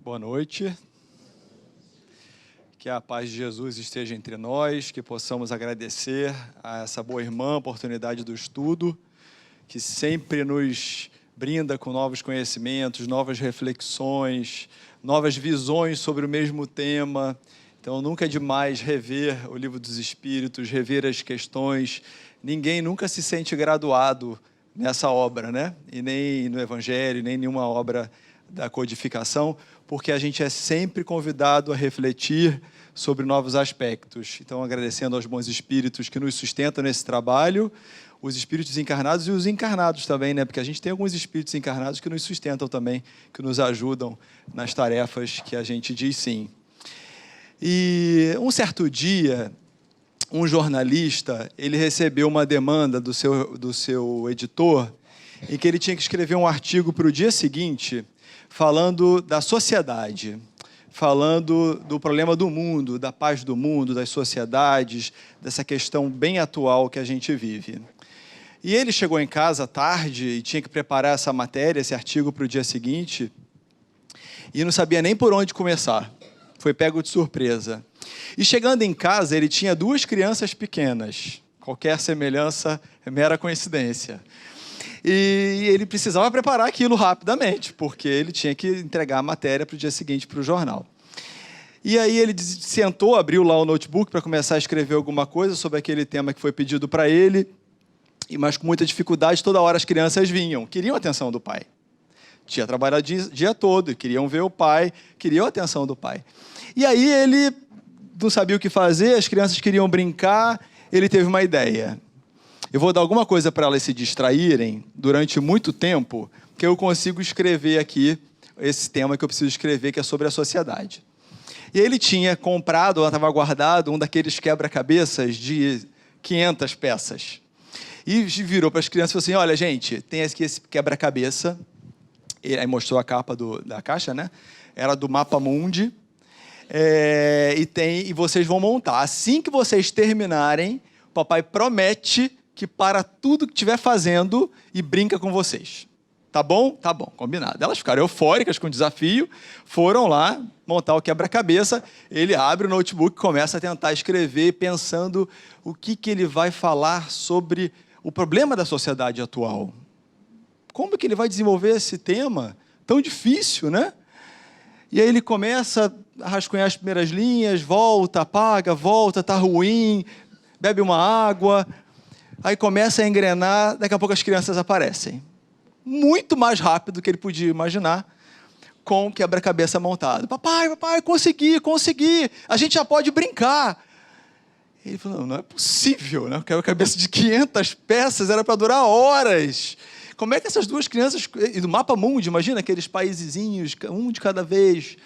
Boa noite. Que a paz de Jesus esteja entre nós, que possamos agradecer a essa boa irmã, oportunidade do estudo, que sempre nos brinda com novos conhecimentos, novas reflexões, novas visões sobre o mesmo tema. Então, nunca é demais rever o Livro dos Espíritos, rever as questões. Ninguém nunca se sente graduado nessa obra, né? E nem no Evangelho, nem em nenhuma obra da codificação, porque a gente é sempre convidado a refletir sobre novos aspectos. Então, agradecendo aos bons espíritos que nos sustentam nesse trabalho, os espíritos encarnados e os encarnados também, né? Porque a gente tem alguns espíritos encarnados que nos sustentam também, que nos ajudam nas tarefas que a gente diz sim. E um certo dia, um jornalista, ele recebeu uma demanda do seu editor, em que ele tinha que escrever um artigo para o dia seguinte, falando da sociedade, falando do problema do mundo, da paz do mundo, das sociedades, dessa questão bem atual que a gente vive. E ele chegou em casa tarde e tinha que preparar essa matéria, esse artigo para o dia seguinte, e não sabia nem por onde começar. Foi pego de surpresa. E chegando em casa, ele tinha 2 crianças pequenas. Qualquer semelhança é mera coincidência. E ele precisava preparar aquilo rapidamente, porque ele tinha que entregar a matéria para o dia seguinte para o jornal. E aí ele sentou, abriu lá o notebook para começar a escrever alguma coisa sobre aquele tema que foi pedido para ele, mas com muita dificuldade, toda hora as crianças vinham, queriam a atenção do pai. Tinha trabalhado o dia todo, queriam ver o pai, queriam a atenção do pai. E aí ele não sabia o que fazer, as crianças queriam brincar, ele teve uma ideia. Eu vou dar alguma coisa para elas se distraírem durante muito tempo, que eu consigo escrever aqui esse tema que eu preciso escrever, que é sobre a sociedade. E ele tinha comprado, estava guardado, um daqueles quebra-cabeças de 500 peças. E virou para as crianças e falou assim, olha, gente, tem aqui esse quebra-cabeça. Aí mostrou a capa da caixa, né? Era do Mapa Mundi. E vocês vão montar. Assim que vocês terminarem, o papai promete que para tudo que estiver fazendo e brinca com vocês. Tá bom? Tá bom, combinado. Elas ficaram eufóricas com o desafio, foram lá montar o quebra-cabeça, ele abre o notebook e começa a tentar escrever, pensando o que ele vai falar sobre o problema da sociedade atual. Como que ele vai desenvolver esse tema tão difícil, né? E aí ele começa a rascunhar as primeiras linhas, volta, apaga, volta, tá ruim, bebe uma água. Aí começa a engrenar, daqui a pouco as crianças aparecem. Muito mais rápido do que ele podia imaginar, com o quebra-cabeça montado. Papai, consegui, a gente já pode brincar. Ele falou, não é possível, né? O quebra-cabeça de 500 peças era para durar horas. Como é que essas 2 crianças, e do Mapa Mundi, imagina aqueles paisezinhos, um de cada vez.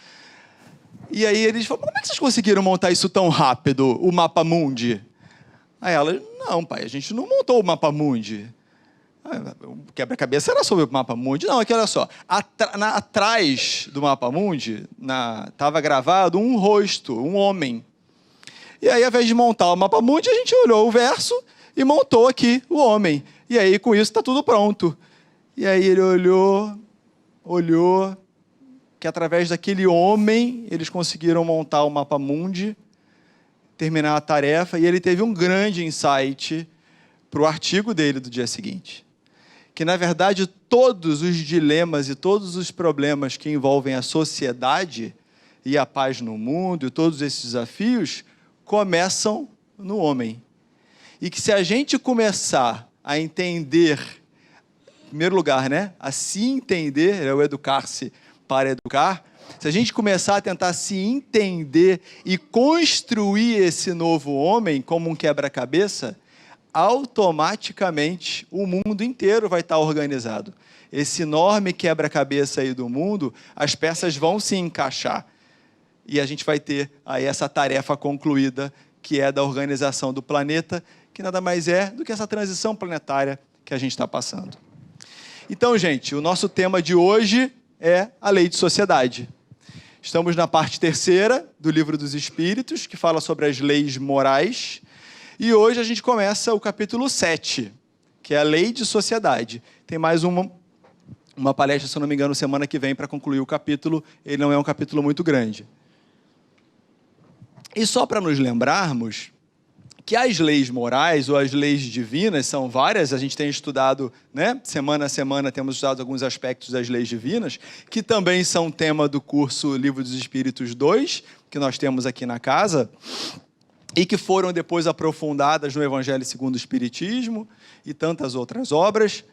E aí eles falaram, como é que vocês conseguiram montar isso tão rápido, o Mapa Mundi? Aí ela, não, pai, a gente não montou o Mapa Mundi. O quebra-cabeça era sobre o Mapa Mundi. Não, aqui olha só, atrás do Mapa Mundi, estava gravado um rosto, um homem. E aí, ao invés de montar o Mapa Mundi, a gente olhou o verso e montou aqui o homem. E aí, com isso, está tudo pronto. E aí ele olhou, que através daquele homem, eles conseguiram montar o Mapa Mundi, terminar a tarefa, e ele teve um grande insight para o artigo dele do dia seguinte. Que, na verdade, todos os dilemas e todos os problemas que envolvem a sociedade e a paz no mundo, e todos esses desafios, começam no homem. E que se a gente começar a entender, em primeiro lugar, né, a se entender, é o educar-se para educar, se a gente começar a tentar se entender e construir esse novo homem como um quebra-cabeça, automaticamente o mundo inteiro vai estar organizado. Esse enorme quebra-cabeça aí do mundo, as peças vão se encaixar. E a gente vai ter aí essa tarefa concluída, que é da organização do planeta, que nada mais é do que essa transição planetária que a gente está passando. Então, gente, o nosso tema de hoje é a lei de sociedade. Estamos na parte 3ª do Livro dos Espíritos, que fala sobre as leis morais. E hoje a gente começa o capítulo 7, que é a lei de sociedade. Tem mais uma palestra, se eu não me engano, semana que vem para concluir o capítulo. Ele não é um capítulo muito grande. E só para nos lembrarmos que as leis morais ou as leis divinas são várias, a gente tem estudado, né, semana a semana temos estudado alguns aspectos das leis divinas, que também são tema do curso Livro dos Espíritos 2, que nós temos aqui na casa, e que foram depois aprofundadas no Evangelho segundo o Espiritismo e tantas outras obras.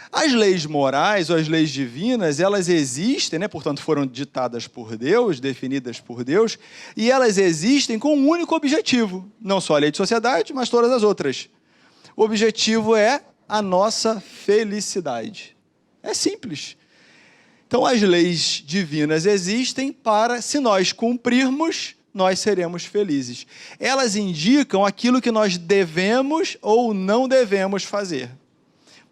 As leis morais ou as leis divinas, elas existem, né? Portanto, foram ditadas por Deus, definidas por Deus, e elas existem com um único objetivo, não só a lei de sociedade, mas todas as outras. O objetivo é a nossa felicidade. É simples. Então, as leis divinas existem para, se nós cumprirmos, nós seremos felizes. Elas indicam aquilo que nós devemos ou não devemos fazer.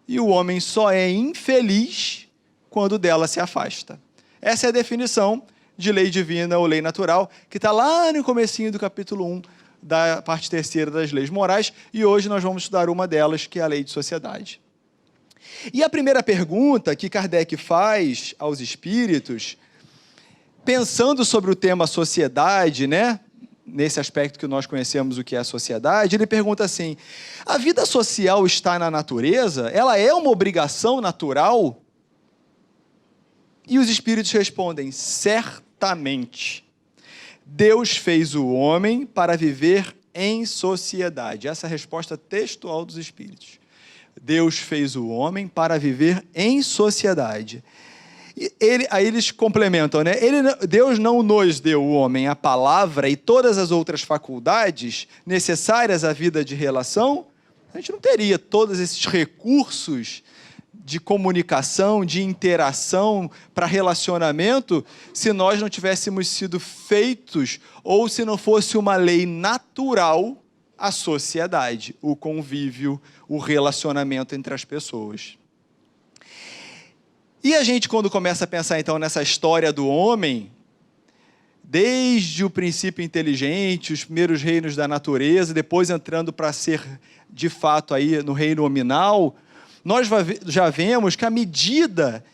E o homem só é infeliz quando dela se afasta. Essa é a definição de lei divina ou lei natural, que está lá no comecinho do capítulo 1, da parte terceira das leis morais, e hoje nós vamos estudar uma delas, que é a lei de sociedade. E a primeira pergunta que Kardec faz aos espíritos, pensando sobre o tema sociedade, né? Nesse aspecto que nós conhecemos o que é a sociedade, ele pergunta assim: a vida social está na natureza? Ela é uma obrigação natural? E os espíritos respondem: certamente. Deus fez o homem para viver em sociedade. Essa é a resposta textual dos espíritos. Deus fez o homem para viver em sociedade. Aí eles complementam, né? Deus não nos deu o homem a palavra e todas as outras faculdades necessárias à vida de relação. A gente não teria todos esses recursos de comunicação, de interação para relacionamento, se nós não tivéssemos sido feitos ou se não fosse uma lei natural a sociedade, o convívio, o relacionamento entre as pessoas. E a gente, quando começa a pensar, então, nessa história do homem, desde o princípio inteligente, os primeiros reinos da natureza, depois entrando para ser, de fato, aí no reino nominal, nós já vemos que à medida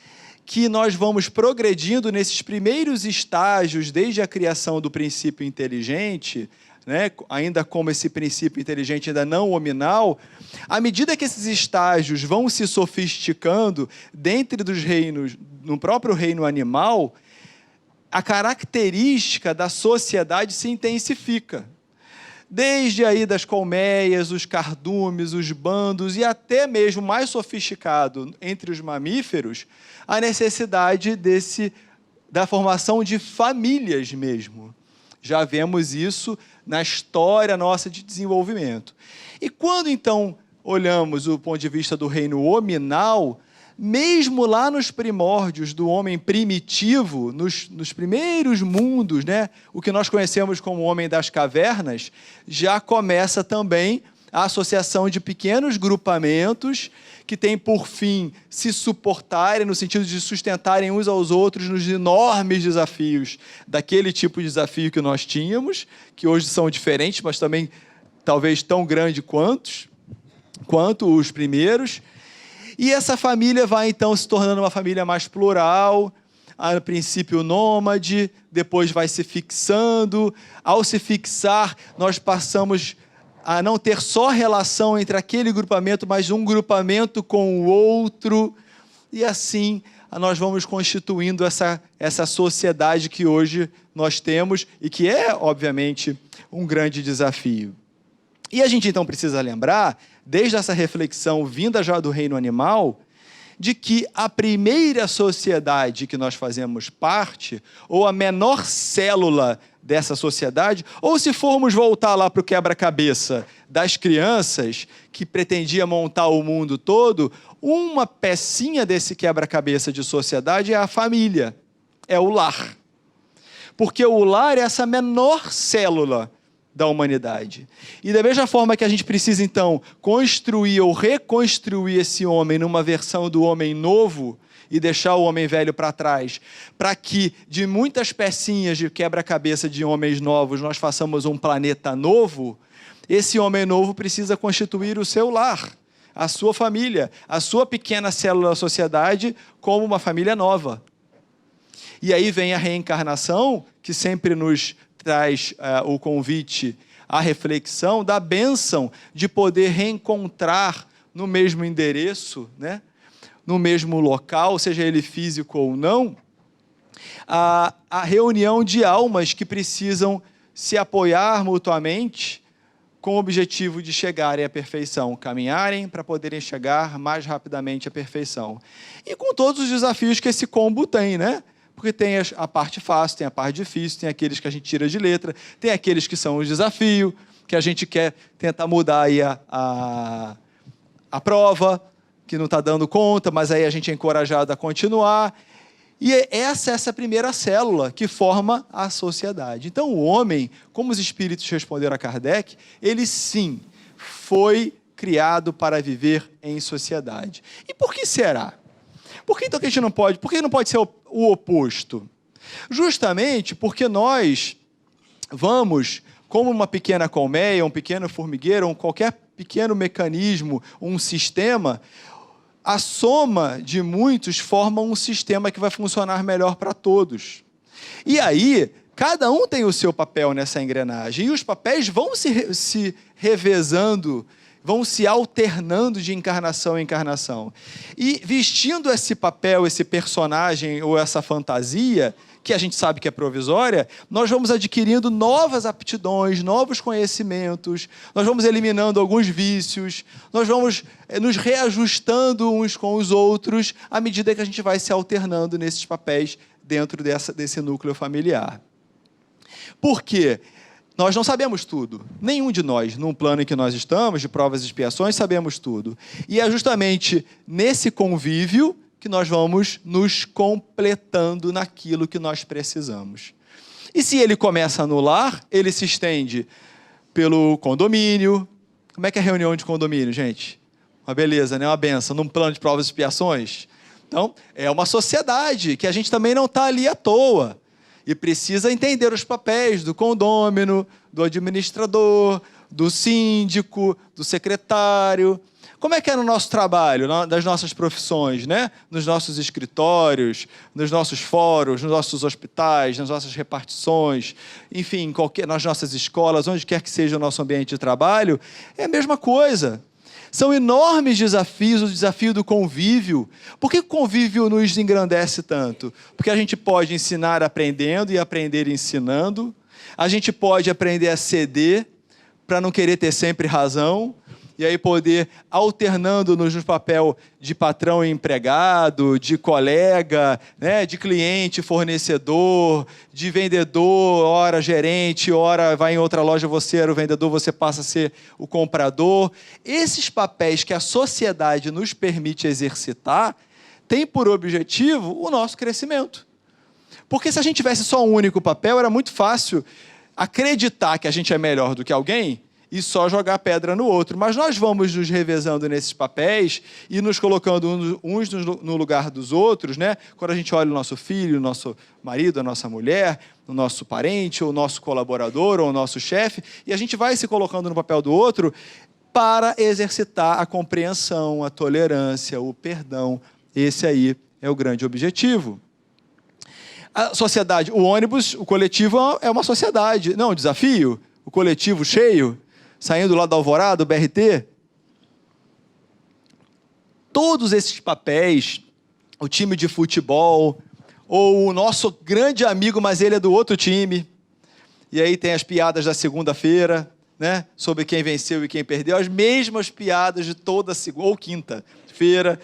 que nós vamos progredindo nesses primeiros estágios, desde a criação do princípio inteligente, né, ainda como esse princípio inteligente ainda não nominal, à medida que esses estágios vão se sofisticando dentro dos reinos, no próprio reino animal, a característica da sociedade se intensifica. Desde aí das colmeias, os cardumes, os bandos e até mesmo mais sofisticado entre os mamíferos, a necessidade da formação de famílias mesmo. Já vemos isso na história nossa de desenvolvimento. E quando, então, olhamos o ponto de vista do reino hominal, mesmo lá nos primórdios do homem primitivo, nos primeiros mundos, né, o que nós conhecemos como homem das cavernas, já começa também a associação de pequenos grupamentos que têm por fim se suportarem, no sentido de sustentarem uns aos outros nos enormes desafios daquele tipo de desafio que nós tínhamos, que hoje são diferentes, mas também talvez tão grandes quanto os primeiros. E essa família vai, então, se tornando uma família mais plural, a princípio nômade, depois vai se fixando. Ao se fixar, nós passamos a não ter só relação entre aquele grupamento, mas um grupamento com o outro. E assim, nós vamos constituindo essa sociedade que hoje nós temos e que é, obviamente, um grande desafio. E a gente, então, precisa lembrar, desde essa reflexão vinda já do reino animal, de que a primeira sociedade que nós fazemos parte, ou a menor célula dessa sociedade, ou se formos voltar lá para o quebra-cabeça das crianças, que pretendia montar o mundo todo, uma pecinha desse quebra-cabeça de sociedade é a família, é o lar. Porque o lar é essa menor célula da humanidade. E da mesma forma que a gente precisa, então, construir ou reconstruir esse homem numa versão do homem novo e deixar o homem velho para trás, para que de muitas pecinhas de quebra-cabeça de homens novos nós façamos um planeta novo, esse homem novo precisa constituir o seu lar. a sua família, a sua pequena célula da sociedade como uma família nova. E aí vem a reencarnação, que sempre nos traz o convite à reflexão da bênção de poder reencontrar no mesmo endereço, né? No mesmo local, seja ele físico ou não, a reunião de almas que precisam se apoiar mutuamente com o objetivo de chegarem à perfeição, caminharem para poderem chegar mais rapidamente à perfeição. E com todos os desafios que esse combo tem, né? Porque tem a parte fácil, tem a parte difícil, tem aqueles que a gente tira de letra, tem aqueles que são os desafios, que a gente quer tentar mudar aí a prova, que não está dando conta, mas aí a gente é encorajado a continuar. E essa primeira célula que forma a sociedade. Então, o homem, como os espíritos responderam a Kardec, ele sim foi criado para viver em sociedade. E por que será? Por que então que a gente não pode? Por que não pode ser o oposto? Justamente porque nós vamos, como uma pequena colmeia, um pequeno formigueiro, ou qualquer pequeno mecanismo, um sistema, a soma de muitos forma um sistema que vai funcionar melhor para todos. E aí, cada um tem o seu papel nessa engrenagem, e os papéis vão se revezando, vão se alternando de encarnação em encarnação. E vestindo esse papel, esse personagem ou essa fantasia, que a gente sabe que é provisória, nós vamos adquirindo novas aptidões, novos conhecimentos, nós vamos eliminando alguns vícios, nós vamos nos reajustando uns com os outros, à medida que a gente vai se alternando nesses papéis dentro desse núcleo familiar. Por quê? Nós não sabemos tudo. Nenhum de nós, num plano em que nós estamos, de provas e expiações, sabemos tudo. E é justamente nesse convívio que nós vamos nos completando naquilo que nós precisamos. E se ele começa no lar, ele se estende pelo condomínio. Como é que é a reunião de condomínio, gente? Uma beleza, né? Uma benção, num plano de provas e expiações. Então, é uma sociedade que a gente também não está ali à toa. E precisa entender os papéis do condômino, do administrador, do síndico, do secretário. Como é que é no nosso trabalho, das nossas profissões, né? Nos nossos escritórios, nos nossos fóruns, nos nossos hospitais, nas nossas repartições, enfim, nas nossas escolas, onde quer que seja o nosso ambiente de trabalho, é a mesma coisa. São enormes desafios, o desafio do convívio. Por que o convívio nos engrandece tanto? Porque a gente pode ensinar aprendendo e aprender ensinando. A gente pode aprender a ceder para não querer ter sempre razão. E aí poder, alternando-nos no papel de patrão e empregado, de colega, né, de cliente, fornecedor, de vendedor, ora gerente, ora vai em outra loja, você era o vendedor, você passa a ser o comprador. Esses papéis que a sociedade nos permite exercitar têm por objetivo o nosso crescimento. Porque se a gente tivesse só um único papel, era muito fácil acreditar que a gente é melhor do que alguém e só jogar pedra no outro. Mas nós vamos nos revezando nesses papéis e nos colocando uns no lugar dos outros, né? Quando a gente olha o nosso filho, o nosso marido, a nossa mulher, o nosso parente, o nosso colaborador ou o nosso chefe, e a gente vai se colocando no papel do outro para exercitar a compreensão, a tolerância, o perdão. Esse aí é o grande objetivo. A sociedade, o ônibus, o coletivo é uma sociedade. Não, o desafio, o coletivo cheio, saindo lá da Alvorada, do BRT. Todos esses papéis, o time de futebol, ou o nosso grande amigo, mas ele é do outro time, e aí tem as piadas da segunda-feira, né, sobre quem venceu e quem perdeu, as mesmas piadas de toda segunda ou quinta-feira.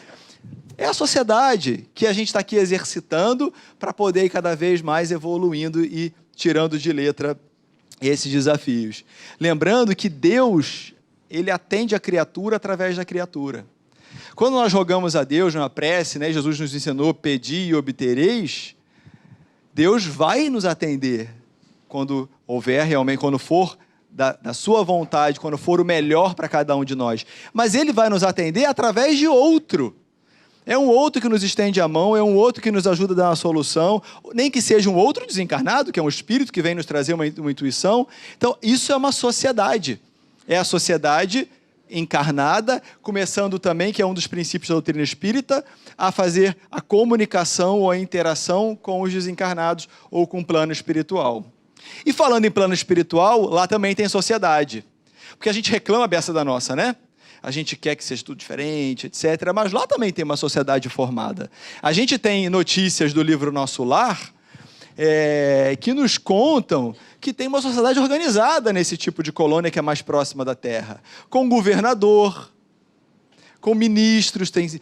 É a sociedade que a gente está aqui exercitando para poder ir cada vez mais evoluindo e tirando de letra esses desafios. Lembrando que Deus, ele atende a criatura através da criatura. Quando nós rogamos a Deus numa prece, né, Jesus nos ensinou, pedi e obtereis, Deus vai nos atender quando houver realmente, quando for da sua vontade, quando for o melhor para cada um de nós. Mas ele vai nos atender através de outro. É um outro que nos estende a mão, é um outro que nos ajuda a dar uma solução, nem que seja um outro desencarnado, que é um espírito que vem nos trazer uma intuição. Então, isso é uma sociedade. É a sociedade encarnada, começando também, que é um dos princípios da doutrina espírita, a fazer a comunicação ou a interação com os desencarnados ou com o plano espiritual. E falando em plano espiritual, lá também tem sociedade. Porque a gente reclama a beça da nossa, né? A gente quer que seja tudo diferente, etc. Mas lá também tem uma sociedade formada. A gente tem notícias do livro Nosso Lar, que nos contam que tem uma sociedade organizada nesse tipo de colônia que é mais próxima da Terra. Com governador, com ministros, tem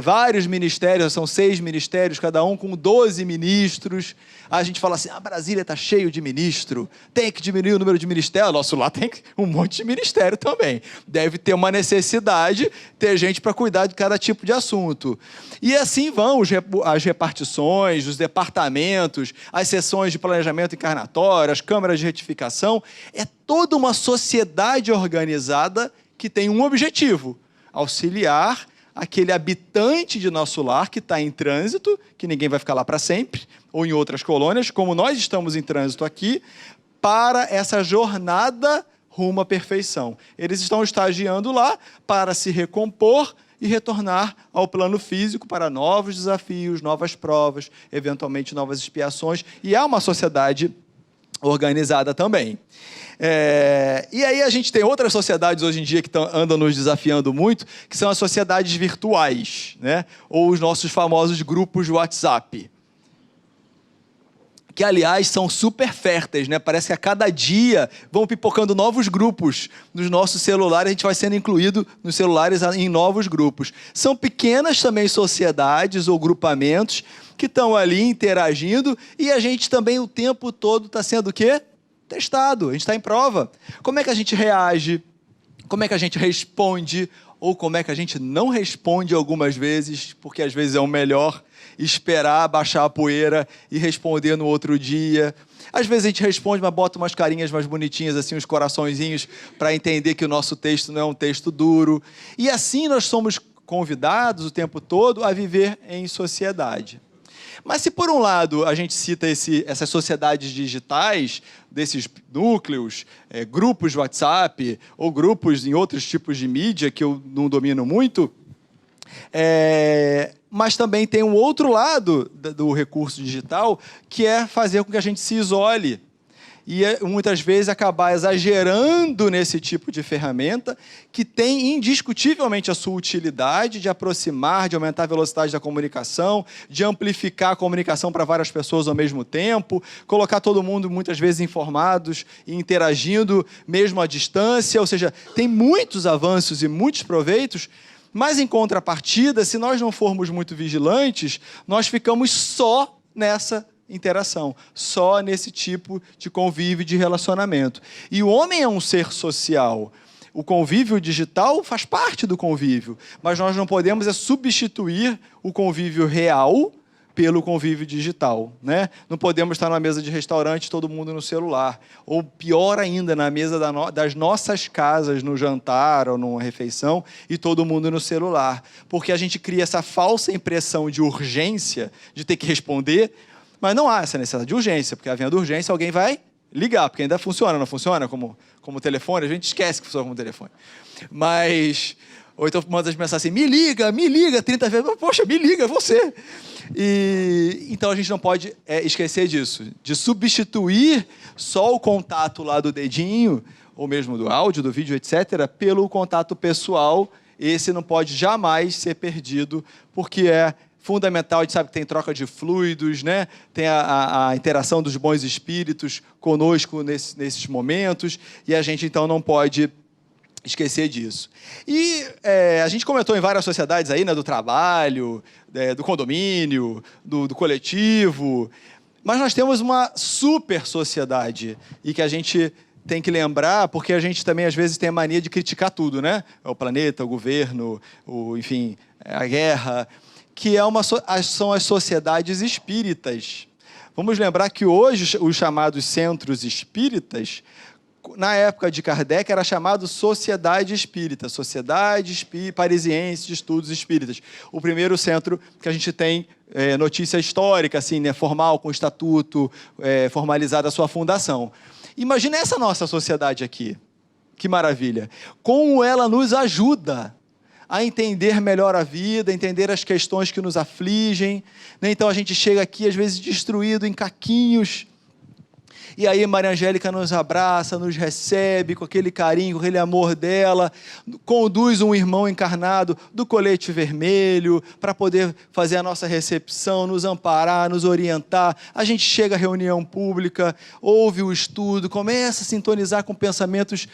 vários ministérios, são 6 ministérios, cada um com 12 ministros. A gente fala assim, Brasília está cheio de ministro, tem que diminuir o número de ministérios. Nosso lá tem um monte de ministério também. Deve ter uma necessidade, ter gente para cuidar de cada tipo de assunto. E assim vão as repartições, os departamentos, as sessões de planejamento encarnatório, as câmaras de retificação. É toda uma sociedade organizada que tem um objetivo: auxiliar aquele habitante de nosso lar que está em trânsito, que ninguém vai ficar lá para sempre, ou em outras colônias, como nós estamos em trânsito aqui, para essa jornada rumo à perfeição. Eles estão estagiando lá para se recompor e retornar ao plano físico para novos desafios, novas provas, eventualmente novas expiações, e há uma sociedade organizada também. E aí a gente tem outras sociedades hoje em dia que andam nos desafiando muito, que são as sociedades virtuais, né? Ou os nossos famosos grupos de WhatsApp, que, aliás, são super férteis, né? Parece que a cada dia vão pipocando novos grupos nos nossos celulares, a gente vai sendo incluído nos celulares em novos grupos. São pequenas também sociedades ou grupamentos que estão ali interagindo, e a gente também o tempo todo está sendo o quê? Testado, a gente está em prova. Como é que a gente reage? Como é que a gente responde? Ou como é que a gente não responde algumas vezes, porque às vezes é o melhor esperar baixar a poeira e responder no outro dia. Às vezes a gente responde, mas bota umas carinhas mais bonitinhas, assim, uns coraçõezinhos, para entender que o nosso texto não é um texto duro. E assim nós somos convidados o tempo todo a viver em sociedade. Mas se, por um lado, a gente cita essas sociedades digitais, desses núcleos, grupos de WhatsApp, ou grupos em outros tipos de mídia, que eu não domino muito, mas também tem um outro lado do recurso digital, que é fazer com que a gente se isole. E muitas vezes acabar exagerando nesse tipo de ferramenta, que tem indiscutivelmente a sua utilidade de aproximar, de aumentar a velocidade da comunicação, de amplificar a comunicação para várias pessoas ao mesmo tempo, colocar todo mundo muitas vezes informados e interagindo mesmo à distância. Ou seja, tem muitos avanços e muitos proveitos, mas em contrapartida, se nós não formos muito vigilantes, nós ficamos só nessa interação, só nesse tipo de convívio e de relacionamento. E o homem é um ser social. O convívio digital faz parte do convívio, mas nós não podemos substituir o convívio real pelo convívio digital, né? Não podemos estar numa mesa de restaurante, todo mundo no celular. Ou pior ainda, na mesa das nossas casas, no jantar ou numa refeição, e todo mundo no celular. Porque a gente cria essa falsa impressão de urgência, de ter que responder, mas não há essa necessidade de urgência, porque havendo urgência, alguém vai ligar, porque ainda funciona, não funciona como telefone, a gente esquece que funciona como telefone. Mas, ou então manda as mensagens assim, me liga 30 vezes, poxa, me liga, é você. Então a gente não pode esquecer disso, de substituir só o contato lá do dedinho, ou mesmo do áudio, do vídeo, etc., pelo contato pessoal. Esse não pode jamais ser perdido, porque é fundamental. A gente sabe que tem troca de fluidos, né? Tem a interação dos bons espíritos conosco nesses momentos, e a gente então não pode esquecer disso. E a gente comentou em várias sociedades aí, né, do trabalho, do condomínio, do coletivo, mas nós temos uma super sociedade, e que a gente tem que lembrar, porque a gente também às vezes tem a mania de criticar tudo, né? O planeta, o governo, enfim, a guerra, que são as sociedades espíritas. Vamos lembrar que hoje os chamados centros espíritas, na época de Kardec, era chamado Sociedade Espírita, Sociedade Parisiense de Estudos Espíritas. O primeiro centro que a gente tem notícia histórica, assim, né, formal, com estatuto, formalizada a sua fundação. Imagina essa nossa sociedade aqui. Que maravilha! Como ela nos ajuda a entender melhor a vida, entender as questões que nos afligem, né? Então a gente chega aqui às vezes destruído em caquinhos, e aí Maria Angélica nos abraça, nos recebe com aquele carinho, com aquele amor dela, conduz um irmão encarnado do colete vermelho para poder fazer a nossa recepção, nos amparar, nos orientar. A gente chega à reunião pública, ouve o estudo, começa a sintonizar com pensamentos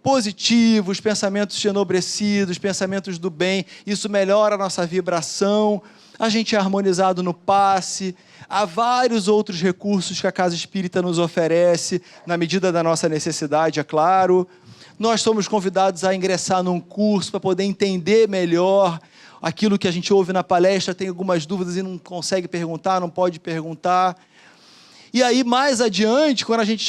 positivos, pensamentos enobrecidos, pensamentos do bem. Isso melhora a nossa vibração. A gente é harmonizado no passe. Há vários outros recursos que a Casa Espírita nos oferece, na medida da nossa necessidade, é claro. Nós somos convidados a ingressar num curso para poder entender melhor aquilo que a gente ouve na palestra, tem algumas dúvidas e não consegue perguntar, não pode perguntar. E aí, mais adiante, quando a gente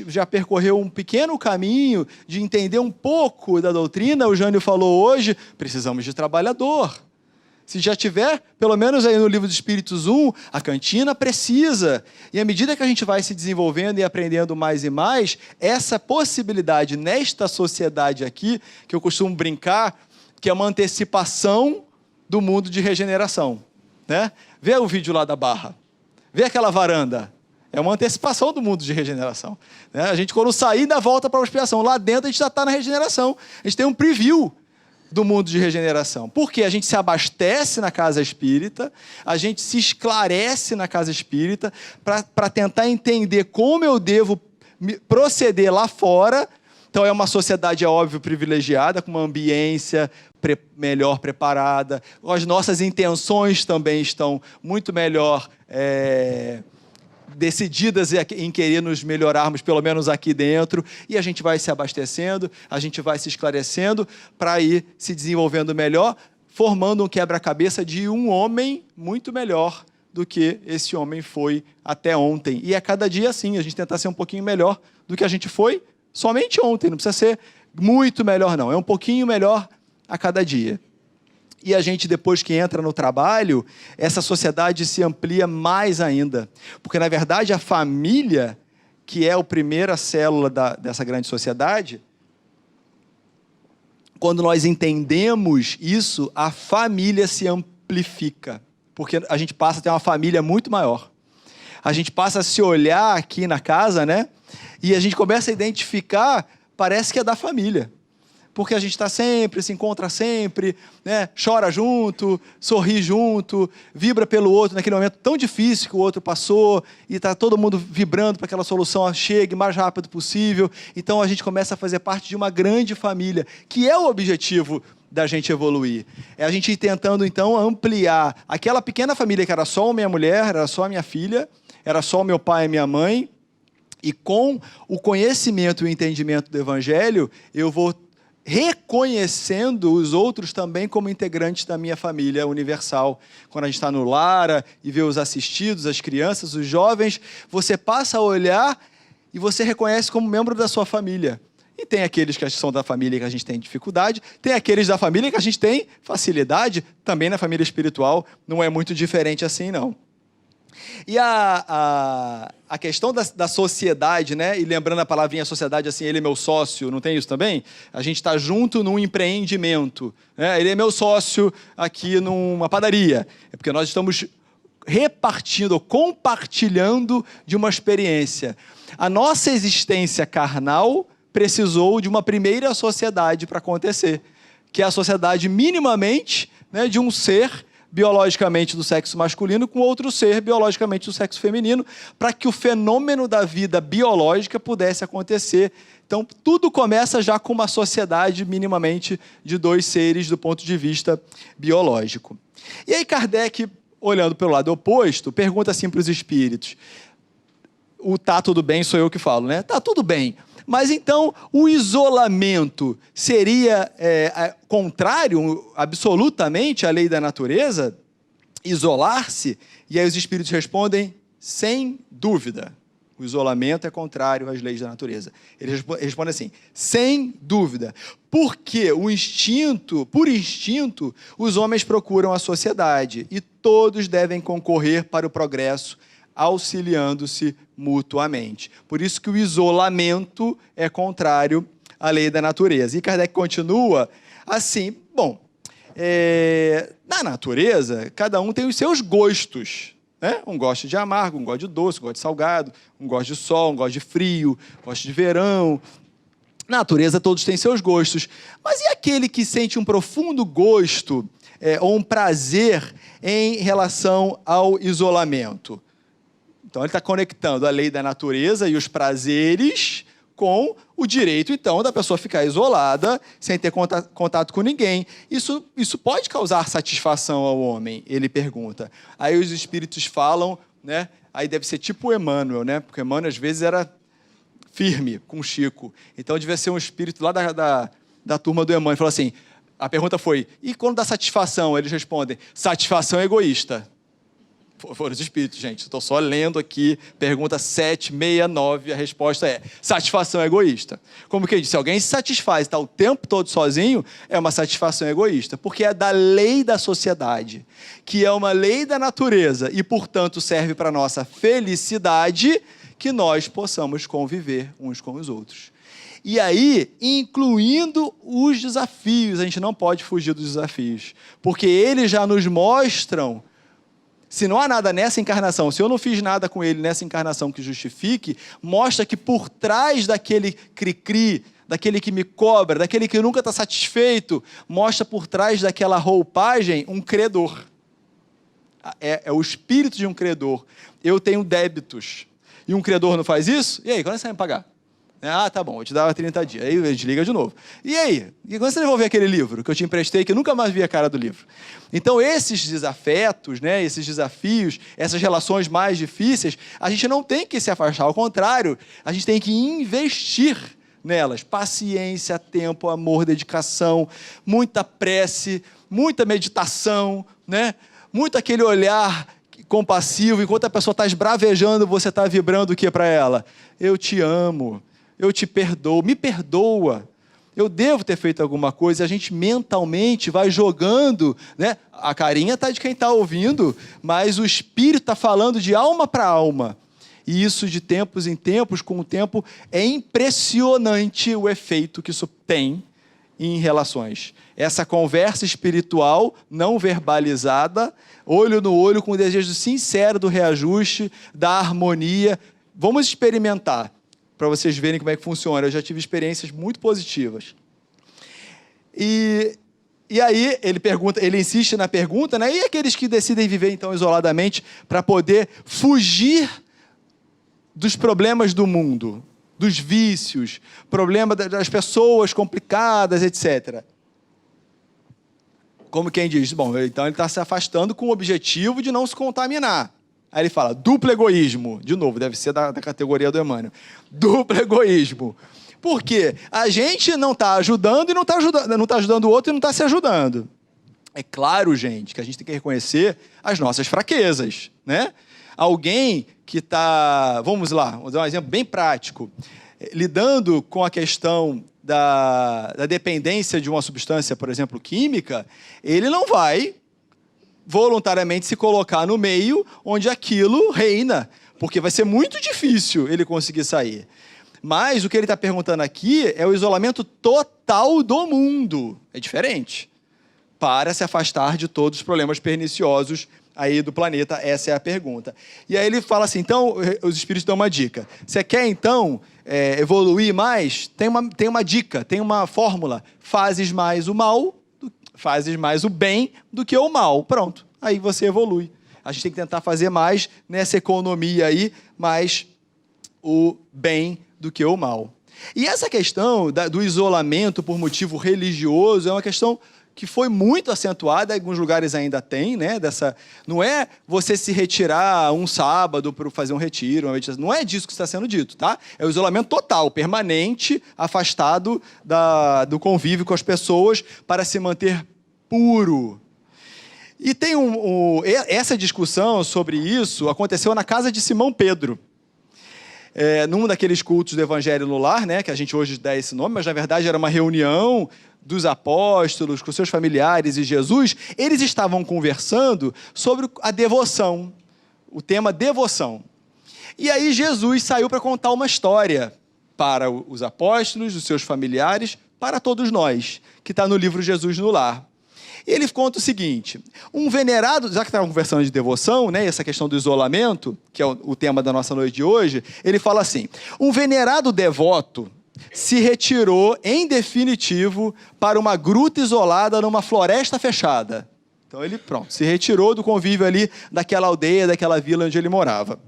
já percorreu um pequeno caminho de entender um pouco da doutrina, o Jânio falou hoje, precisamos de trabalhador. Se já tiver, pelo menos aí no Livro dos Espíritos 1, a cantina precisa. E à medida que a gente vai se desenvolvendo e aprendendo mais e mais, essa possibilidade nesta sociedade aqui, que eu costumo brincar, que é uma antecipação do mundo de regeneração, né? Vê o vídeo lá da Barra, vê aquela varanda, é uma antecipação do mundo de regeneração, né? A gente, quando sair, ainda volta para a expiação. Lá dentro a gente já está na regeneração, a gente tem um preview do mundo de regeneração. Porque a gente se abastece na casa espírita, a gente se esclarece na casa espírita para tentar entender como eu devo proceder lá fora. Então é uma sociedade, é óbvio, privilegiada, com uma ambiência melhor preparada. As nossas intenções também estão muito melhor decididas em querer nos melhorarmos, pelo menos aqui dentro, e a gente vai se abastecendo, a gente vai se esclarecendo para ir se desenvolvendo melhor, formando um quebra-cabeça de um homem muito melhor do que esse homem foi até ontem. E a cada dia, assim, a gente tentar ser um pouquinho melhor do que a gente foi somente ontem, não precisa ser muito melhor, não, é um pouquinho melhor a cada dia. E a gente, depois que entra no trabalho, essa sociedade se amplia mais ainda. Porque, na verdade, a família, que é a primeira célula dessa grande sociedade, quando nós entendemos isso, a família se amplifica. Porque a gente passa a ter uma família muito maior. A gente passa a se olhar aqui na casa, né? E a gente começa a identificar, parece que é da família. Porque a gente está sempre, se encontra sempre, né? Chora junto, sorri junto, vibra pelo outro naquele momento tão difícil que o outro passou, e está todo mundo vibrando para que aquela solução chegue o mais rápido possível. Então a gente começa a fazer parte de uma grande família, que é o objetivo da gente evoluir. É a gente ir tentando, então, ampliar aquela pequena família que era só a minha mulher, era só a minha filha, era só o meu pai e minha mãe, e com o conhecimento e o entendimento do Evangelho, eu vou reconhecendo os outros também como integrantes da minha família universal. Quando a gente está no lar e vê os assistidos, as crianças, os jovens, você passa a olhar e você reconhece como membro da sua família. E tem aqueles que são da família que a gente tem dificuldade, tem aqueles da família que a gente tem facilidade, também na família espiritual, não é muito diferente assim, não. E a questão da sociedade, né? E lembrando a palavrinha sociedade, assim, ele é meu sócio, não tem isso também? A gente está junto num empreendimento, né? Ele é meu sócio aqui numa padaria. É porque nós estamos repartindo, compartilhando de uma experiência. A nossa existência carnal precisou de uma primeira sociedade para acontecer, que é a sociedade minimamente, né, de um ser biologicamente do sexo masculino com outro ser biologicamente do sexo feminino, para que o fenômeno da vida biológica pudesse acontecer. Então, tudo começa já com uma sociedade minimamente de dois seres do ponto de vista biológico. E aí Kardec, olhando pelo lado oposto, pergunta assim para os espíritos, o tá tudo bem sou eu que falo, né? Tá tudo bem. Mas então o isolamento seria contrário absolutamente à lei da natureza? Isolar-se? E aí os espíritos respondem, sem dúvida. O isolamento é contrário às leis da natureza. Eles respondem assim, sem dúvida. Porque por instinto, os homens procuram a sociedade e todos devem concorrer para o progresso, auxiliando-se mutuamente. Por isso que o isolamento é contrário a lei da natureza. E Kardec continua assim, bom, na natureza, cada um tem os seus gostos, né? Um gosta de amargo, um gosta de doce, um gosta de salgado, um gosta de sol, um gosta de frio, um gosta de verão. Na natureza, todos têm seus gostos. Mas e aquele que sente um profundo gosto ou um prazer em relação ao isolamento? Então, ele está conectando a lei da natureza e os prazeres com o direito, então, da pessoa ficar isolada, sem ter contato com ninguém. Isso pode causar satisfação ao homem, ele pergunta. Aí os espíritos falam, né? Aí deve ser tipo o Emmanuel, né? Porque Emmanuel, às vezes, era firme com o Chico. Então, devia ser um espírito lá da turma do Emmanuel. Falou assim, a pergunta foi, e quando dá satisfação? Eles respondem, satisfação egoísta. Foram os espíritos, gente. Estou só lendo aqui, pergunta 769, a resposta é satisfação egoísta. Como que diz? Se alguém se satisfaz e está o tempo todo sozinho, é uma satisfação egoísta, porque é da lei da sociedade, que é uma lei da natureza e, portanto, serve para a nossa felicidade, que nós possamos conviver uns com os outros. E aí, incluindo os desafios, a gente não pode fugir dos desafios, porque eles já nos mostram. Se não há nada nessa encarnação, se eu não fiz nada com ele nessa encarnação que justifique, mostra que por trás daquele cri-cri, daquele que me cobra, daquele que nunca está satisfeito, mostra por trás daquela roupagem um credor. É o espírito de um credor. Eu tenho débitos. E um credor não faz isso? E aí, quando você vai me pagar? Ah, tá bom, eu te dava 30 dias. Aí a gente liga de novo. E aí? E quando você devolver aquele livro que eu te emprestei, que eu nunca mais vi a cara do livro? Então, esses desafetos, né, esses desafios, essas relações mais difíceis, a gente não tem que se afastar. Ao contrário, a gente tem que investir nelas. Paciência, tempo, amor, dedicação, muita prece, muita meditação, né? Muito aquele olhar compassivo. Enquanto a pessoa está esbravejando, você está vibrando o que para ela? Eu te amo. Eu te perdoo, me perdoa, eu devo ter feito alguma coisa, e a gente mentalmente vai jogando, né? A carinha está de quem está ouvindo, mas o espírito está falando de alma para alma, e isso de tempos em tempos, com o tempo, é impressionante o efeito que isso tem em relações. Essa conversa espiritual, não verbalizada, olho no olho, com o desejo sincero do reajuste, da harmonia, vamos experimentar, para vocês verem como é que funciona. Eu já tive experiências muito positivas. E aí ele insiste na pergunta, né? E aqueles que decidem viver então isoladamente para poder fugir dos problemas do mundo, dos vícios, problema das pessoas complicadas, etc. Como quem diz, bom, então ele está se afastando com o objetivo de não se contaminar. Aí ele fala, duplo egoísmo. De novo, deve ser da categoria do Emmanuel. Duplo egoísmo. Por quê? A gente não está ajudando e não está ajudando o outro e não está se ajudando. É claro, gente, que a gente tem que reconhecer as nossas fraquezas, né? Alguém que está, vamos lá, vou dar um exemplo bem prático, lidando com a questão da dependência de uma substância, por exemplo, química, ele não vai voluntariamente se colocar no meio onde aquilo reina, porque vai ser muito difícil ele conseguir sair. Mas o que ele está perguntando aqui é o isolamento total do mundo. É diferente. Para se afastar de todos os problemas perniciosos aí do planeta, essa é a pergunta. E aí ele fala assim, então, os espíritos dão uma dica. Você quer, então, evoluir mais? Tem uma dica, tem uma fórmula. Fazes mais o mal, fazes mais o bem do que o mal. Pronto, aí você evolui. A gente tem que tentar fazer mais nessa economia aí, mais o bem do que o mal. E essa questão do isolamento por motivo religioso é uma questão que foi muito acentuada, em alguns lugares ainda tem, né? Não é você se retirar um sábado para fazer um retiro, uma meditação, não é disso que está sendo dito, tá? É o isolamento total, permanente, afastado do convívio com as pessoas para se manter puro. E tem essa discussão sobre isso aconteceu na casa de Simão Pedro. Num daqueles cultos do Evangelho no Lar, né, que a gente hoje dá esse nome, mas na verdade era uma reunião dos apóstolos com seus familiares e Jesus. Eles estavam conversando sobre a devoção, o tema devoção. E aí Jesus saiu para contar uma história. para os apóstolos, os seus familiares, para todos nós, que está no livro Jesus no Lar. Ele conta o seguinte: um venerado, já que estava conversando de devoção, né, essa questão do isolamento, que é o tema da nossa noite de hoje, ele fala assim: um venerado devoto se retirou em definitivo para uma gruta isolada numa floresta fechada. Então ele, se retirou do convívio ali daquela aldeia, daquela vila onde ele morava.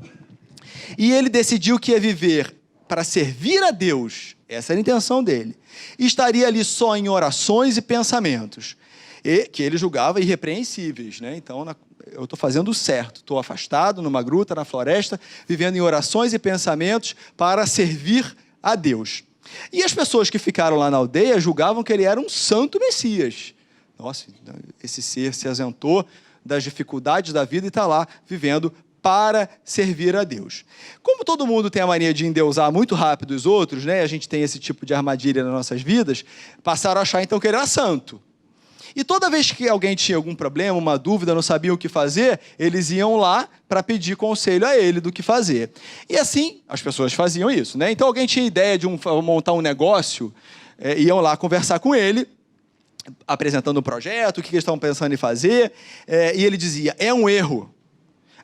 E ele decidiu que ia viver para servir a Deus, essa era a intenção dele. E estaria ali só em orações e pensamentos, que ele julgava irrepreensíveis, né? Então, eu estou fazendo o certo, estou afastado numa gruta, na floresta, vivendo em orações e pensamentos para servir a Deus. E as pessoas que ficaram lá na aldeia julgavam que ele era um santo Messias. Nossa, esse ser se ausentou das dificuldades da vida e está lá vivendo para servir a Deus. Como todo mundo tem a mania de endeusar muito rápido os outros, né? A gente tem esse tipo de armadilha nas nossas vidas, passaram a achar então que ele era santo. E toda vez que alguém tinha algum problema, uma dúvida, não sabia o que fazer, eles iam lá para pedir conselho a ele do que fazer. E assim, as pessoas faziam isso, né? Então alguém tinha ideia de montar um negócio, iam lá conversar com ele, apresentando um projeto, o que eles estavam pensando em fazer, e ele dizia: é um erro.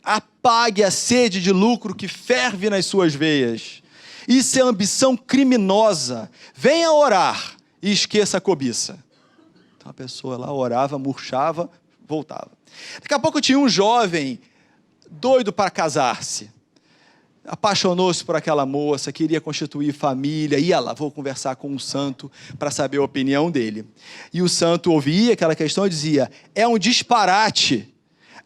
Apague a sede de lucro que ferve nas suas veias. Isso é ambição criminosa. Venha orar e esqueça a cobiça. Então a pessoa lá orava, murchava, voltava. Daqui a pouco tinha um jovem doido para casar-se. Apaixonou-se por aquela moça, queria constituir família, ia lá, vou conversar com um santo para saber a opinião dele. E o santo ouvia aquela questão e dizia: é um disparate,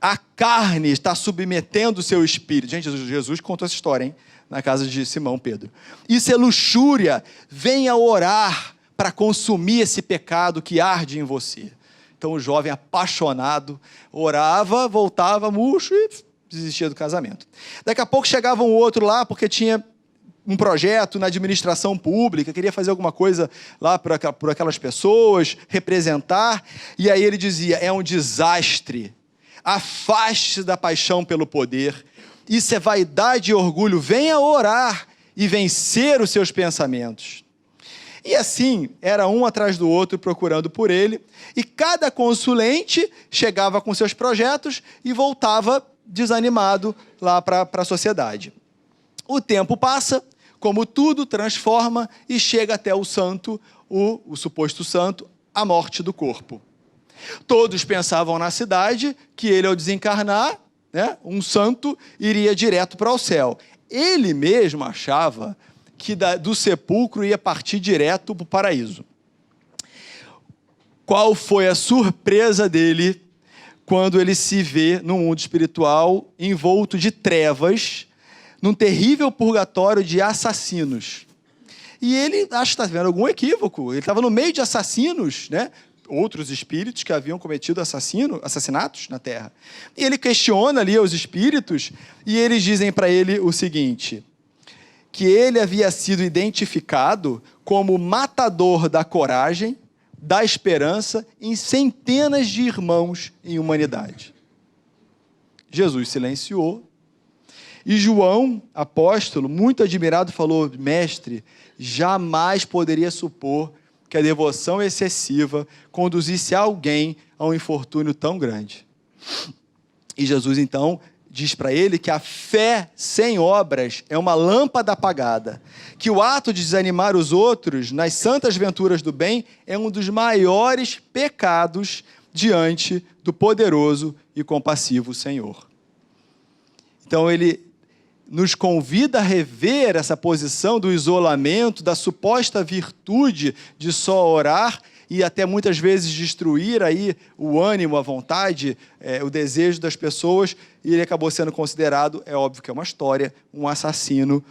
a carne está submetendo o seu espírito. Gente, Jesus contou essa história, hein? Na casa de Simão Pedro. Isso é luxúria, venha orar para consumir esse pecado que arde em você. Então o jovem apaixonado orava, voltava murcho e desistia do casamento. Daqui a pouco chegava um outro lá, porque tinha um projeto na administração pública, queria fazer alguma coisa lá por aquelas pessoas, representar, e aí ele dizia: é um desastre, afaste-se da paixão pelo poder, isso é vaidade e orgulho, venha orar e vencer os seus pensamentos. E assim, era um atrás do outro procurando por ele, e cada consulente chegava com seus projetos e voltava desanimado lá para a sociedade. O tempo passa, como tudo transforma, e chega até o santo, o suposto santo, a morte do corpo. Todos pensavam na cidade que ele, ao desencarnar, né, um santo iria direto para o céu. Ele mesmo achava que do sepulcro ia partir direto para o paraíso. Qual foi a surpresa dele quando ele se vê no mundo espiritual envolto de trevas, num terrível purgatório de assassinos? E ele acha que está vendo algum equívoco. Ele estava no meio de assassinos, né? Outros espíritos que haviam cometido assassinatos na Terra. E ele questiona ali os espíritos e eles dizem para ele o seguinte: que ele havia sido identificado como matador da coragem, da esperança em centenas de irmãos em humanidade. Jesus silenciou e João, apóstolo, muito admirado, falou: mestre, jamais poderia supor que a devoção excessiva conduzisse alguém a um infortúnio tão grande. E Jesus, então, diz para ele que a fé sem obras é uma lâmpada apagada, que o ato de desanimar os outros nas santas venturas do bem é um dos maiores pecados diante do poderoso e compassivo Senhor. Então ele nos convida a rever essa posição do isolamento, da suposta virtude de só orar e até muitas vezes destruir aí o ânimo, a vontade, o desejo das pessoas, e ele acabou sendo considerado, é óbvio que é uma história, um assassino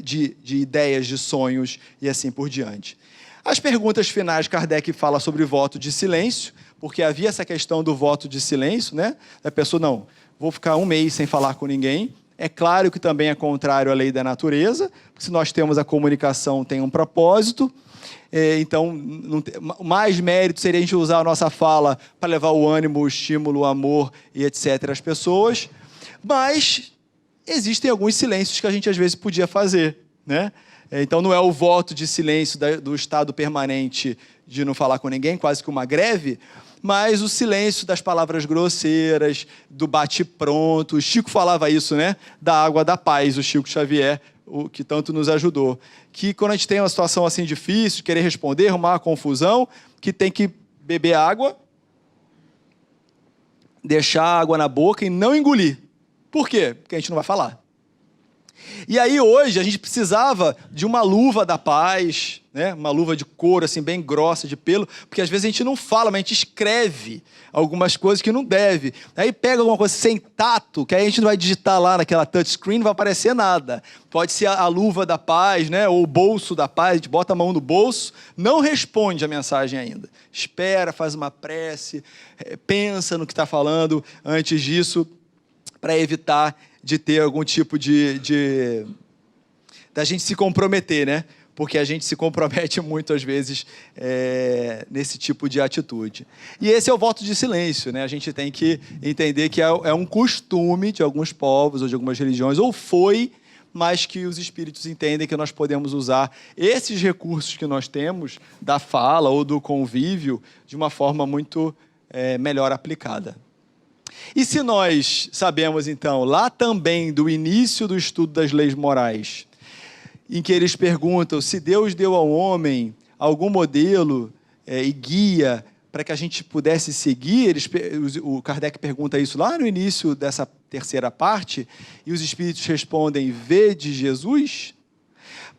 de ideias, de sonhos e assim por diante. As perguntas finais, Kardec fala sobre voto de silêncio, porque havia essa questão do voto de silêncio, né? A pessoa, não, vou ficar um mês sem falar com ninguém. É claro que também é contrário à lei da natureza, se nós temos a comunicação, tem um propósito. Então, mais mérito seria a gente usar a nossa fala para levar o ânimo, o estímulo, o amor e etc. às pessoas. Mas existem alguns silêncios que a gente às vezes podia fazer, né? Então não é o voto de silêncio do estado permanente de não falar com ninguém, quase que uma greve, mas o silêncio das palavras grosseiras, do bate-pronto. O Chico falava isso, né? Da água da paz, o Chico Xavier, o que tanto nos ajudou. Que quando a gente tem uma situação assim difícil, querer responder, arrumar uma confusão, que tem que beber água, deixar a água na boca e não engolir. Por quê? Porque a gente não vai falar. E aí hoje a gente precisava de uma luva da paz, né? Uma luva de couro assim bem grossa, de pelo, porque às vezes a gente não fala, mas a gente escreve algumas coisas que não deve. Aí pega alguma coisa sem tato, que aí a gente não vai digitar lá naquela touchscreen, não vai aparecer nada. Pode ser a luva da paz, né? Ou o bolso da paz, a gente bota a mão no bolso, não responde a mensagem ainda. Espera, faz uma prece, pensa no que está falando antes disso, para evitar de ter algum tipo da gente se comprometer, né? Porque a gente se compromete muito, às vezes, nesse tipo de atitude. E esse é o voto de silêncio, né? A gente tem que entender que é um costume de alguns povos ou de algumas religiões, ou foi, mas que os espíritos entendem que nós podemos usar esses recursos que nós temos, da fala ou do convívio, de uma forma muito melhor aplicada. E se nós sabemos, então, lá também do início do estudo das leis morais, em que eles perguntam se Deus deu ao homem algum modelo e guia para que a gente pudesse seguir, o Kardec pergunta isso lá no início dessa terceira parte, e os espíritos respondem, vede Jesus.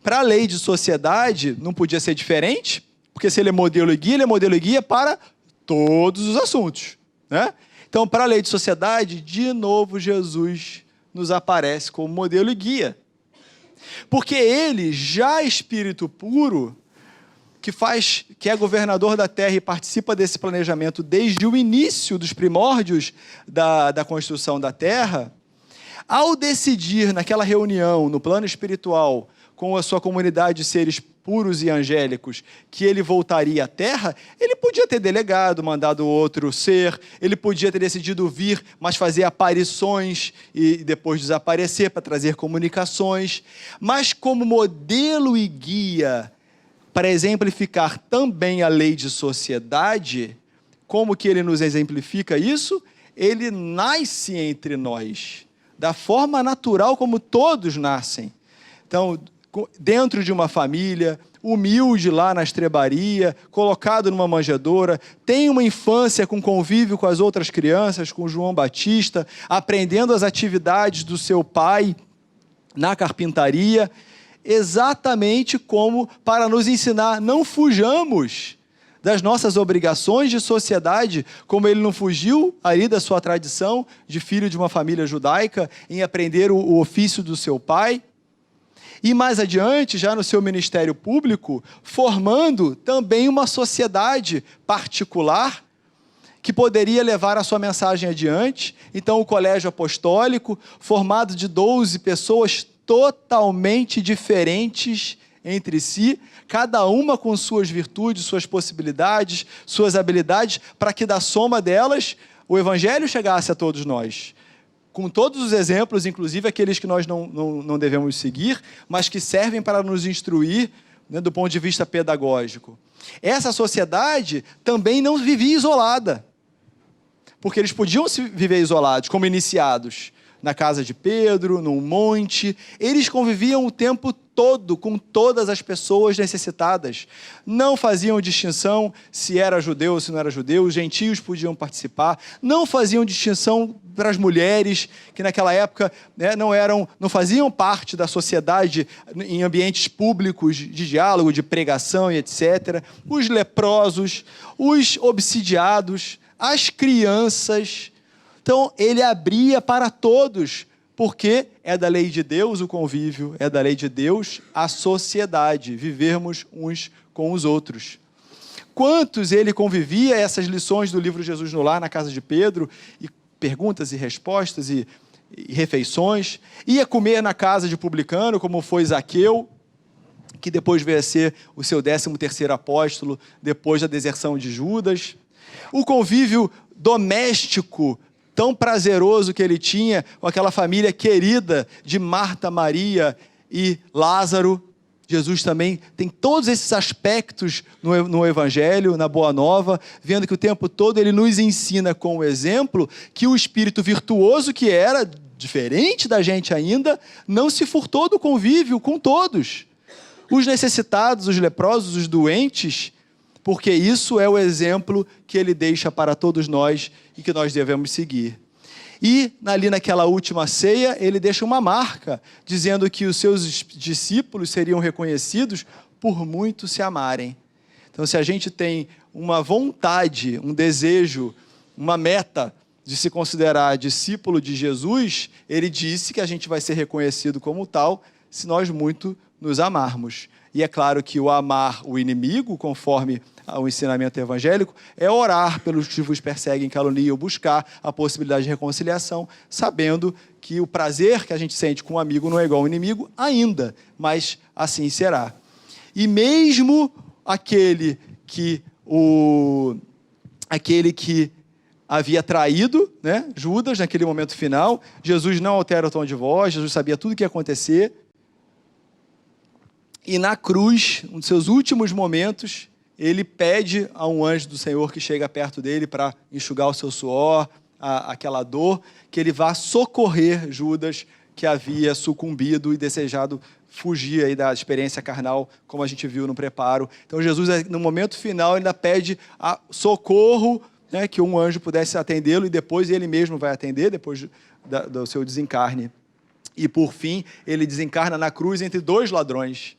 Para a lei de sociedade, não podia ser diferente, porque se ele é modelo e guia para todos os assuntos, né? Então, para a lei de sociedade, de novo, Jesus nos aparece como modelo e guia. Porque ele, já espírito puro, que é governador da terra e participa desse planejamento desde o início dos primórdios da construção da terra, ao decidir naquela reunião, no plano espiritual, com a sua comunidade de seres puros e angélicos, que ele voltaria à Terra, ele podia ter delegado, mandado outro ser, ele podia ter decidido vir, mas fazer aparições e depois desaparecer para trazer comunicações, mas como modelo e guia para exemplificar também a lei de sociedade, como que ele nos exemplifica isso? Ele nasce entre nós, da forma natural como todos nascem. Então, dentro de uma família, humilde lá na estrebaria, colocado numa manjedoura, tem uma infância com convívio com as outras crianças, com João Batista, aprendendo as atividades do seu pai na carpintaria, exatamente como para nos ensinar, não fujamos das nossas obrigações de sociedade, como ele não fugiu ali da sua tradição de filho de uma família judaica, em aprender o ofício do seu pai. E mais adiante, já no seu ministério público, formando também uma sociedade particular que poderia levar a sua mensagem adiante. Então, o colégio apostólico, formado de 12 pessoas totalmente diferentes entre si, cada uma com suas virtudes, suas possibilidades, suas habilidades, para que da soma delas o evangelho chegasse a todos nós. Com todos os exemplos, inclusive aqueles que nós não devemos seguir, mas que servem para nos instruir, né, do ponto de vista pedagógico. Essa sociedade também não vivia isolada, porque eles podiam viver isolados, como iniciados, na casa de Pedro, num monte. Eles conviviam o tempo todo com todas as pessoas necessitadas. Não faziam distinção se era judeu ou se não era judeu. Os gentios podiam participar. Não faziam distinção para as mulheres, que naquela época, né, não faziam parte da sociedade em ambientes públicos de diálogo, de pregação e etc. Os leprosos, os obsidiados, as crianças. Então, ele abria para todos, porque é da lei de Deus o convívio, é da lei de Deus a sociedade, vivermos uns com os outros. Quantos ele convivia, essas lições do livro Jesus no Lar, na casa de Pedro, e perguntas e respostas e refeições, ia comer na casa de publicano, como foi Zaqueu, que depois veio a ser o seu 13º apóstolo, depois da deserção de Judas. O convívio doméstico, tão prazeroso que ele tinha com aquela família querida de Marta, Maria e Lázaro. Jesus também tem todos esses aspectos no Evangelho, na Boa Nova, vendo que o tempo todo ele nos ensina com o exemplo que o espírito virtuoso que era, diferente da gente ainda, não se furtou do convívio com todos. Os necessitados, os leprosos, os doentes, porque isso é o exemplo que ele deixa para todos nós e que nós devemos seguir. E ali naquela última ceia, ele deixa uma marca, dizendo que os seus discípulos seriam reconhecidos por muito se amarem. Então, se a gente tem uma vontade, um desejo, uma meta de se considerar discípulo de Jesus, ele disse que a gente vai ser reconhecido como tal se nós muito nos amarmos. E é claro que o amar o inimigo, conforme o ensinamento evangélico, é orar pelos que vos perseguem, caluniam, buscar a possibilidade de reconciliação, sabendo que o prazer que a gente sente com um amigo não é igual ao inimigo ainda, mas assim será. E mesmo aquele que havia traído, né, Judas, naquele momento final, Jesus não altera o tom de voz, Jesus sabia tudo o que ia acontecer. E na cruz, um dos seus últimos momentos, ele pede a um anjo do Senhor que chega perto dele para enxugar o seu suor, aquela dor, que ele vá socorrer Judas, que havia sucumbido e desejado fugir aí da experiência carnal, como a gente viu no preparo. Então Jesus, no momento final, ainda pede socorro, né, que um anjo pudesse atendê-lo, e depois ele mesmo vai atender, depois do seu desencarne. E por fim, ele desencarna na cruz entre dois ladrões.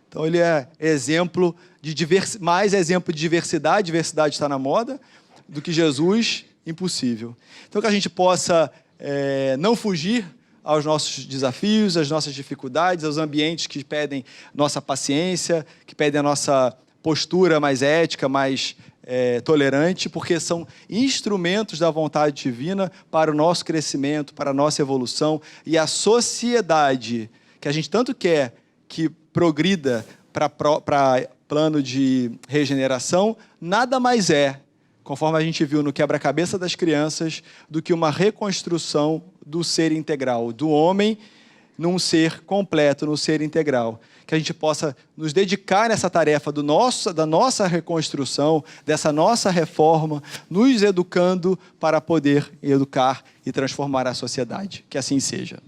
Então ele é exemplo de mais exemplo de diversidade. Diversidade está na moda, do que Jesus, impossível. Então que a gente possa não fugir aos nossos desafios, às nossas dificuldades, aos ambientes que pedem nossa paciência, que pedem a nossa postura mais ética, mais tolerante, porque são instrumentos da vontade divina para o nosso crescimento, para a nossa evolução. E a sociedade que a gente tanto quer que progrida para plano de regeneração, nada mais é, conforme a gente viu no quebra-cabeça das crianças, do que uma reconstrução do ser integral, do homem num ser completo, num ser integral. Que a gente possa nos dedicar nessa tarefa da nossa reconstrução, dessa nossa reforma, nos educando para poder educar e transformar a sociedade. Que assim seja.